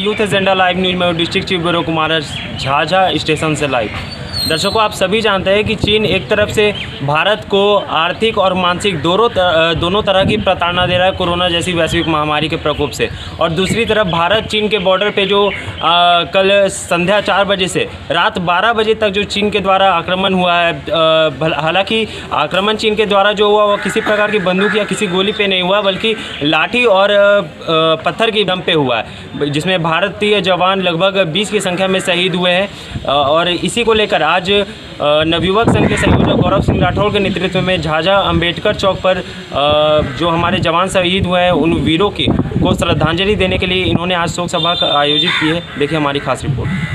Youth agenda live news में district chief bureau Kumar Jhajha station से live. दर्शकों, आप सभी जानते हैं कि चीन एक तरफ से भारत को आर्थिक और मानसिक दोनों तरह की प्रताड़ना दे रहा है कोरोना जैसी वैश्विक महामारी के प्रकोप से, और दूसरी तरफ भारत चीन के बॉर्डर पे जो कल संध्या 4 बजे से रात 12 बजे तक जो चीन के द्वारा आक्रमण हुआ है, हालांकि आक्रमण चीन के द्वारा जो हुआ वो किसी प्रकार की बंदूक या किसी गोली पे नहीं हुआ, बल्कि लाठी और पत्थर की दम पे हुआ है, जिसमें भारतीय जवान लगभग 20 की संख्या में शहीद हुए हैं। और इसी को लेकर आज नवयुवक संघ के संयोजक गौरव सिंह राठौड़ के नेतृत्व में झाझा अंबेडकर चौक पर जो हमारे जवान शहीद हुए हैं उन वीरों को श्रद्धांजलि देने के लिए इन्होंने आज शोक सभा आयोजित की है। देखिए हमारी खास रिपोर्ट।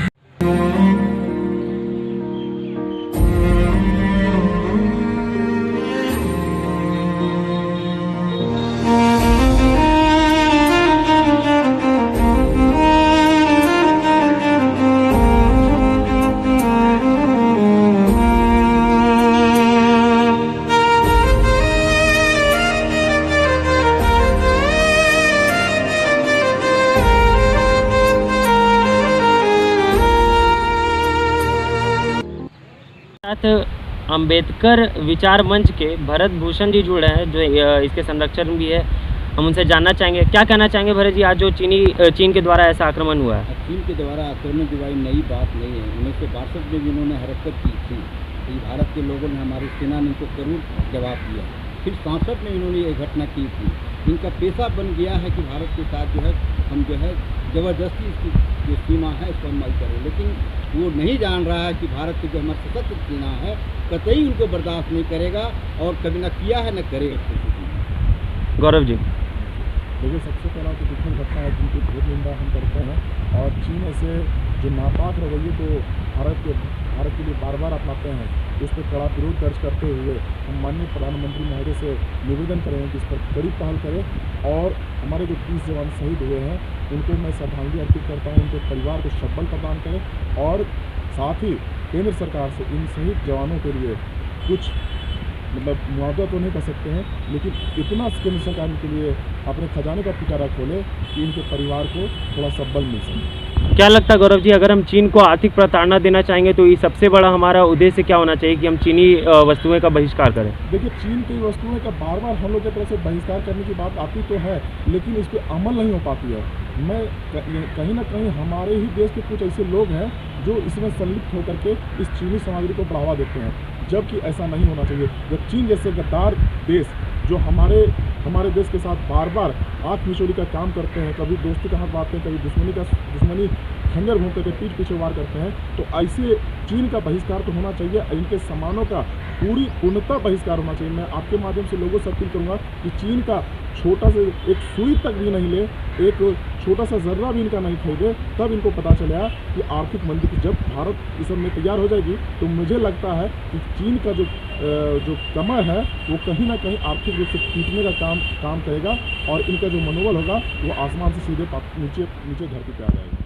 अंबेडकर विचार मंच के भरत भूषण जी जुड़ रहे हैं, जो इसके संरक्षक भी है। हम उनसे जानना चाहेंगे, क्या कहना चाहेंगे भरत जी, आज जो चीन के द्वारा ऐसा आक्रमण हुआ है। चीन के द्वारा आक्रमण की भाई नई बात नहीं है। 1962 में भी इन्होंने हरकत की थी, तो भारत के लोगों ने, हमारी सेना ने इनको जरूर जवाब दिया। फिर 64 में इन्होंने ये घटना की थी। इनका पेशा बन गया है कि भारत के साथ जो है हम जो है ज़बरदस्ती इसकी जो सीमा है इसको अमल करें, लेकिन वो नहीं जान रहा है कि भारत की जो हमारी सशस्त्र सेना है कतई उनको बर्दाश्त नहीं करेगा और कभी न किया है न करेगा। गौरव जी, देखिए, सबसे पहला तो दुखद घटना है जिनकी बहुत निंदा हम करते हैं, और चीन ऐसे जो नापाक रवैये को भारत के लिए बार बार अपनाते हैं, उस पर कड़ा विरोध दर्ज करते हुए हम माननीय प्रधानमंत्री महोदय से निवेदन करेंगे कि इस पर कड़ी पहल करें और हमारे जो 30 जवान शहीद हुए हैं उनको मैं श्रद्धांजलि अर्पित करता हूँ। उनके परिवार को सम्बल प्रदान करें और साथ ही केंद्र सरकार से इन शहीद जवानों के लिए कुछ मुआवजा तो नहीं कर सकते हैं, लेकिन इतना केंद्र सरकार के लिए अपने खजाने का पिटारा खोले कि इनके परिवार को थोड़ा सम्बल मिल सके। क्या लगता है गौरव जी, अगर हम चीन को आर्थिक प्रताड़ना देना चाहेंगे तो ये सबसे बड़ा हमारा उद्देश्य क्या होना चाहिए कि हम चीनी वस्तुएं का बहिष्कार करें? देखिए, चीन की वस्तुएं का बार बार हम लोग की तरफ से बहिष्कार करने की बात आती तो है, लेकिन इस पर अमल नहीं हो पाती है। मैं कहीं ना कहीं हमारे ही देश के कुछ ऐसे लोग हैं जो इसमें संलिप्त होकर के इस चीनी सामग्री को बढ़ावा देते हैं, जबकि ऐसा नहीं होना चाहिए। जब चीन जैसे गद्दार देश जो हमारे देश के साथ बार बार आँख मिचोड़ी का काम करते हैं, कभी दोस्ती का हाथ बांटते हैं, कभी दुश्मनी खंजर घूम करके पीठ पीछे वार करते हैं, तो ऐसे चीन का बहिष्कार तो होना चाहिए। इनके सामानों का पूर्णतः बहिष्कार होना चाहिए। मैं आपके माध्यम से लोगों से अपील करूँगा कि चीन का छोटा से एक सुई तक भी नहीं ले, एक छोटा सा जर्रा भी इनका नहीं खरीदे, तब इनको पता चलेगा कि आर्थिक मंदी की जब भारत इस सब में तैयार हो जाएगी तो मुझे लगता है कि चीन का जो कमर है वो कहीं ना कहीं आर्थिक रूप से पीटने का काम करेगा और इनका जो मनोबल होगा वो आसमान से सीधे नीचे धरती पे आ जाएगा।